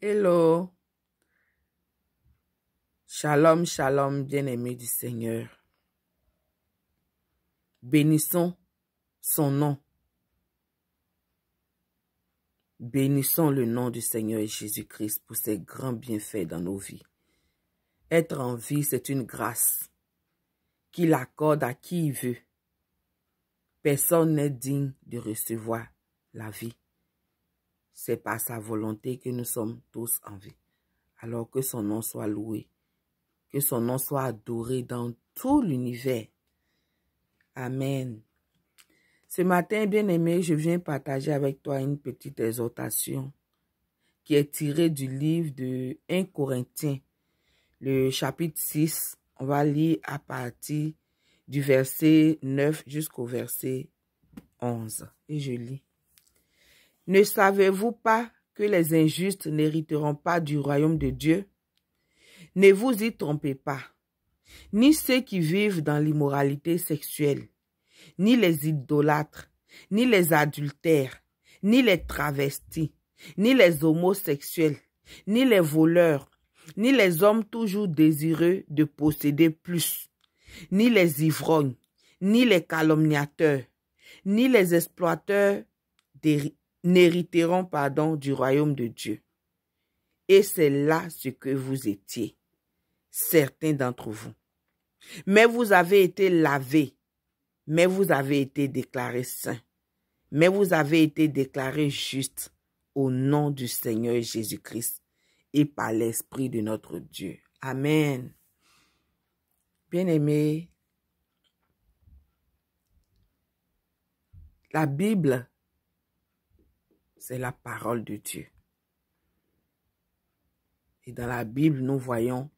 Hello, shalom, shalom, bien-aimés du Seigneur. Bénissons son nom. Bénissons le nom du Seigneur Jésus-Christ pour ses grands bienfaits dans nos vies. Être en vie, c'est une grâce qu'il accorde à qui il veut. Personne n'est digne de recevoir la vie. C'est par sa volonté que nous sommes tous en vie. Alors que son nom soit loué, que son nom soit adoré dans tout l'univers. Amen. Ce matin, bien-aimé, je viens partager avec toi une petite exhortation qui est tirée du livre de 1 Corinthiens, le chapitre 6. On va lire à partir du verset 9 jusqu'au verset 11. Et je lis. Ne savez-vous pas que les injustes n'hériteront pas du royaume de Dieu? Ne vous y trompez pas, ni ceux qui vivent dans l'immoralité sexuelle, ni les idolâtres, ni les adultères, ni les travestis, ni les homosexuels, ni les voleurs, ni les hommes toujours désireux de posséder plus, ni les ivrognes, ni les calomniateurs, ni les exploiteurs n'hériteront du royaume de Dieu. Et c'est là ce que vous étiez, certains d'entre vous. Mais vous avez été lavés, mais vous avez été déclarés saints, mais vous avez été déclarés justes au nom du Seigneur Jésus-Christ et par l'Esprit de notre Dieu. Amen. Bien-aimés, la Bible, c'est la parole de Dieu. Et dans la Bible, nous voyons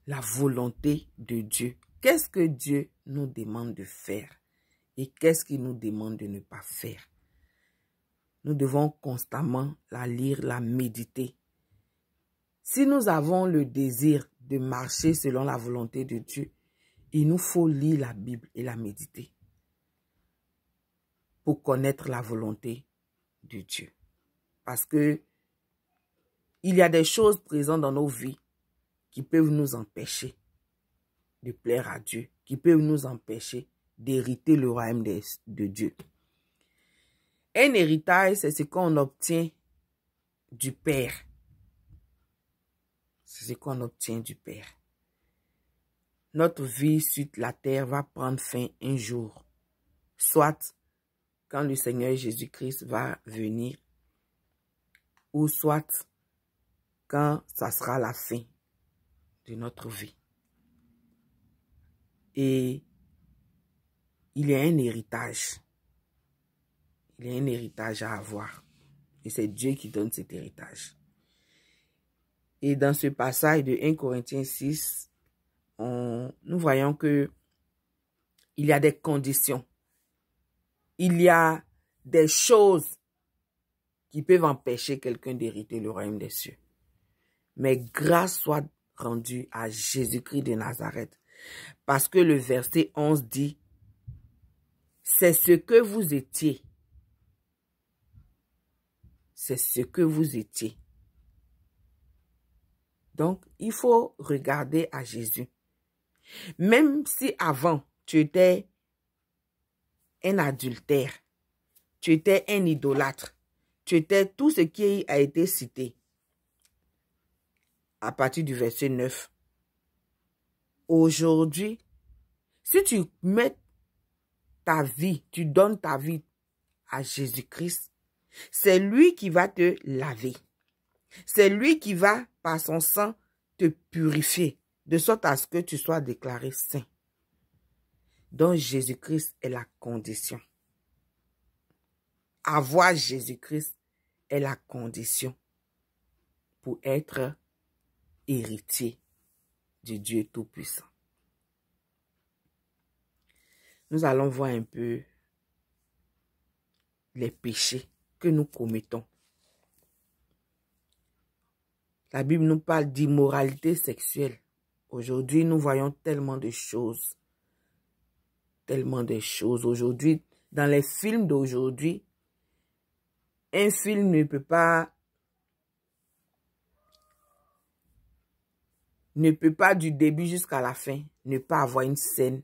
la volonté de Dieu. Qu'est-ce que Dieu nous demande de faire et qu'est-ce qu'il nous demande de ne pas faire? Nous devons constamment la lire, la méditer. Si nous avons le désir de marcher selon la volonté de Dieu, il nous faut lire la Bible et la méditer pour connaître la volonté de Dieu. Parce que il y a des choses présentes dans nos vies qui peuvent nous empêcher de plaire à Dieu, qui peuvent nous empêcher d'hériter le royaume de Dieu. Un héritage, c'est ce qu'on obtient du Père. C'est ce qu'on obtient du Père. Notre vie sur la terre va prendre fin un jour. Soit quand le Seigneur Jésus-Christ va venir, ou soit quand ça sera la fin de notre vie. Et il y a un héritage. Il y a un héritage à avoir. Et c'est Dieu qui donne cet héritage. Et dans ce passage de 1 Corinthiens 6, nous voyons que il y a des conditions. Il y a des choses qui peuvent empêcher quelqu'un d'hériter le royaume des cieux. Mais grâce soit rendue à Jésus-Christ de Nazareth. Parce que le verset 11 dit, c'est ce que vous étiez. C'est ce que vous étiez. Donc, il faut regarder à Jésus. Même si avant, tu étais un adultère, tu étais un idolâtre, tu étais tout ce qui a été cité à partir du verset 9. Aujourd'hui, si tu mets ta vie, tu donnes ta vie à Jésus-Christ, c'est lui qui va te laver. C'est lui qui va, par son sang, te purifier, de sorte à ce que tu sois déclaré saint. Donc Jésus-Christ est la condition. Avoir Jésus-Christ est la condition pour être héritier du Dieu Tout-Puissant. Nous allons voir un peu les péchés que nous commettons. La Bible nous parle d'immoralité sexuelle. Aujourd'hui, nous voyons tellement de choses. Tellement de choses. Aujourd'hui, dans les films d'aujourd'hui, un film ne peut pas ne peut pas du début jusqu'à la fin ne pas avoir une scène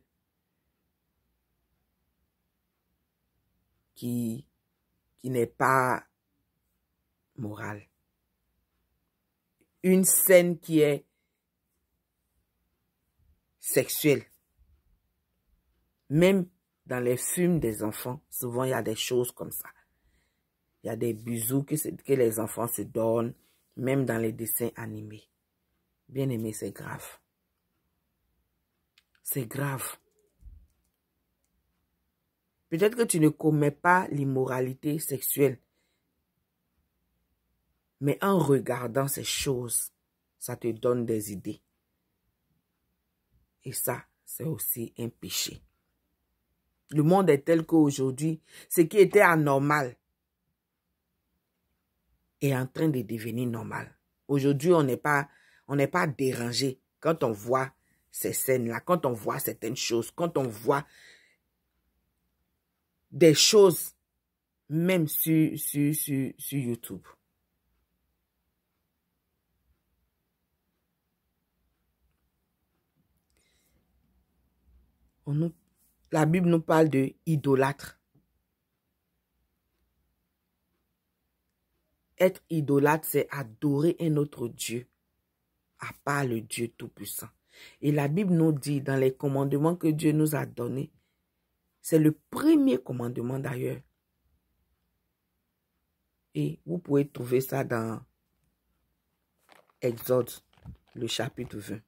qui n'est pas morale. Une scène qui est sexuelle. Même dans les films des enfants, souvent il y a des choses comme ça. Il y a des bisous que les enfants se donnent, même dans les dessins animés. Bien aimé, c'est grave. C'est grave. Peut-être que tu ne commets pas l'immoralité sexuelle. Mais en regardant ces choses, ça te donne des idées. Et ça, c'est aussi un péché. Le monde est tel qu'aujourd'hui, ce qui était anormal est en train de devenir normal. Aujourd'hui, on n'est pas dérangé quand on voit ces scènes-là, quand on voit certaines choses, quand on voit des choses, même sur YouTube. La Bible nous parle de idolâtre. Être idolâtre, c'est adorer un autre Dieu, à part le Dieu Tout-Puissant. Et la Bible nous dit dans les commandements que Dieu nous a donnés, c'est le premier commandement d'ailleurs. Et vous pouvez trouver ça dans Exode, le chapitre 20.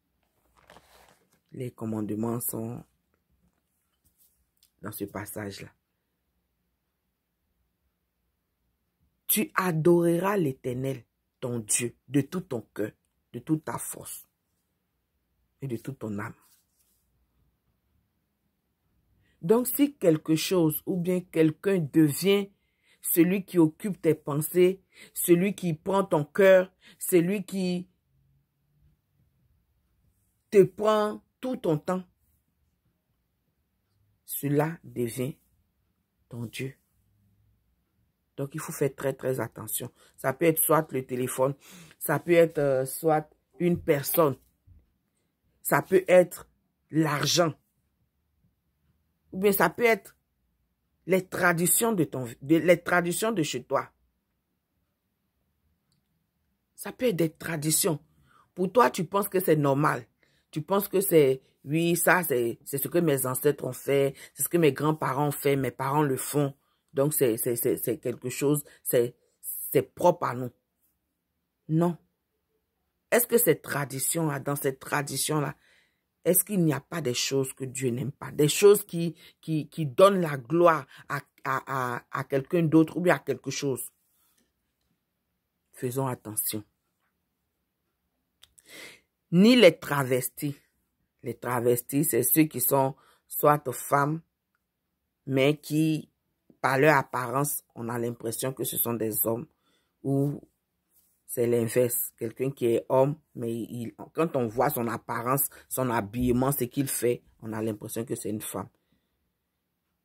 Les commandements sont dans ce passage-là. Tu adoreras l'Éternel, ton Dieu, de tout ton cœur, de toute ta force et de toute ton âme. Donc, si quelque chose ou bien quelqu'un devient celui qui occupe tes pensées, celui qui prend ton cœur, celui qui te prend tout ton temps, cela devient ton Dieu. Donc, il faut faire très, très attention. Ça peut être soit le téléphone, ça peut être soit une personne, ça peut être l'argent, ou bien ça peut être les traditions les traditions de chez toi. Ça peut être des traditions. Pour toi, tu penses que c'est normal. Tu penses que c'est, oui, ça, c'est ce que mes ancêtres ont fait, c'est ce que mes grands-parents ont fait, mes parents le font. Donc, c'est quelque chose, c'est propre à nous. Non. Est-ce que cette tradition-là, dans cette tradition-là, est-ce qu'il n'y a pas des choses que Dieu n'aime pas? Des choses qui donnent la gloire à quelqu'un d'autre ou bien à quelque chose? Faisons attention. Ni les travestis. Les travestis, c'est ceux qui sont soit femmes, mais qui, par leur apparence, on a l'impression que ce sont des hommes. Ou c'est l'inverse. Quelqu'un qui est homme, mais quand on voit son apparence, son habillement, ce qu'il fait, on a l'impression que c'est une femme.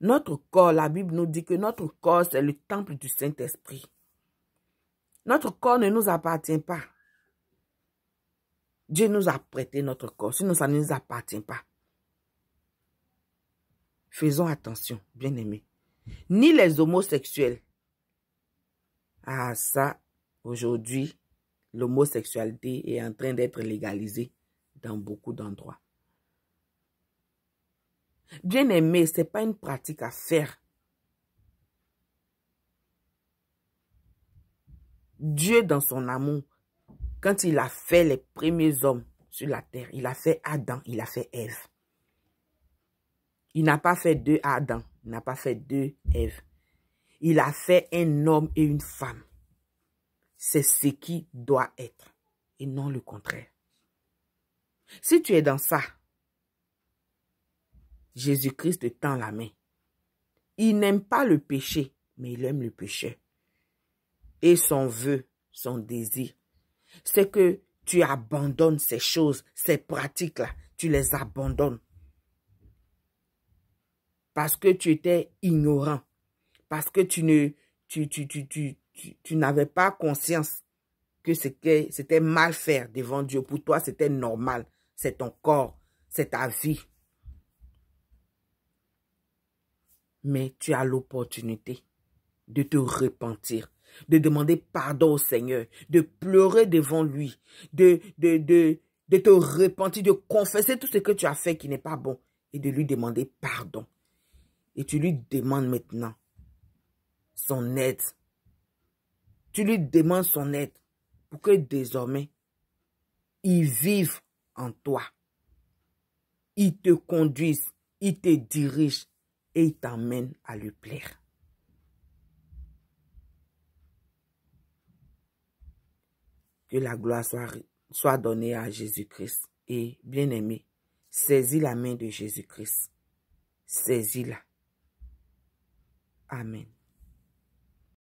Notre corps, la Bible nous dit que notre corps, c'est le temple du Saint-Esprit. Notre corps ne nous appartient pas. Dieu nous a prêté notre corps, sinon ça ne nous appartient pas. Faisons attention, bien-aimés. Ni les homosexuels. Ah, ça, aujourd'hui, l'homosexualité est en train d'être légalisée dans beaucoup d'endroits. Bien-aimé, ce n'est pas une pratique à faire. Dieu, dans son amour, quand il a fait les premiers hommes sur la terre, il a fait Adam, il a fait Ève. Il n'a pas fait deux Adam, il n'a pas fait deux Ève. Il a fait un homme et une femme. C'est ce qui doit être et non le contraire. Si tu es dans ça, Jésus-Christ te tend la main. Il n'aime pas le péché, mais il aime le pécheur. Et son vœu, son désir, c'est que tu abandonnes ces choses, ces pratiques-là, tu les abandonnes. Parce que tu étais ignorant, parce que tu n'avais pas conscience que c'était mal faire devant Dieu. Pour toi, c'était normal. C'est ton corps, c'est ta vie. Mais tu as l'opportunité de te repentir, de demander pardon au Seigneur, de pleurer devant lui, de te repentir, de confesser tout ce que tu as fait qui n'est pas bon et de lui demander pardon. Et tu lui demandes maintenant son aide. Tu lui demandes son aide pour que désormais, il vive en toi. Il te conduise, il te dirige et il t'emmène à lui plaire. Que la gloire soit donnée à Jésus-Christ. Et bien aimé, saisis la main de Jésus-Christ. Saisis-la. Amen.